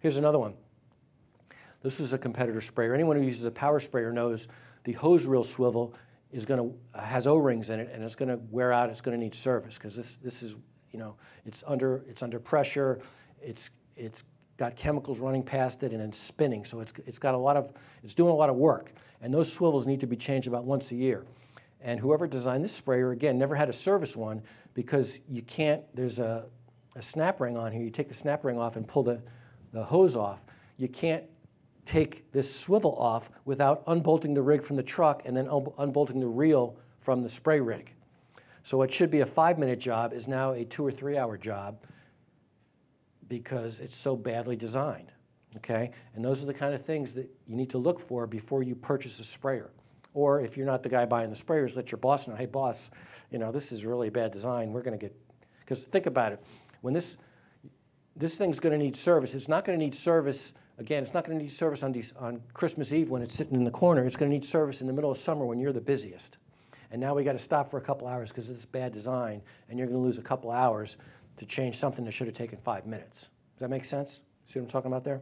Here's another one. This was a competitor sprayer. Anyone who uses a power sprayer knows the hose reel swivel is has O-rings in it, and it's going to wear out. It's going to need service because this is, you know, it's under pressure. It's got chemicals running past it and it's spinning, so it's doing a lot of work. And those swivels need to be changed about once a year. And whoever designed this sprayer, again, never had to service one because you can't. There's a snap ring on here. You take the snap ring off and pull the hose off. You can't take this swivel off without unbolting the rig from the truck and then unbolting the reel from the spray rig. So what should be a 5-minute job is now a 2 or 3 hour job because it's so badly designed, okay? And those are the kind of things that you need to look for before you purchase a sprayer. Or if you're not the guy buying the sprayers, let your boss know, hey boss, you know, this is really bad design. We're gonna because think about it, when this thing's gonna need service, it's not gonna need service. Again, it's not going to need service on Christmas Eve when it's sitting in the corner. It's going to need service in the middle of summer when you're the busiest. And now we got to stop for a couple hours because of this bad design, and you're going to lose a couple hours to change something that should have taken 5 minutes. Does that make sense? See what I'm talking about there?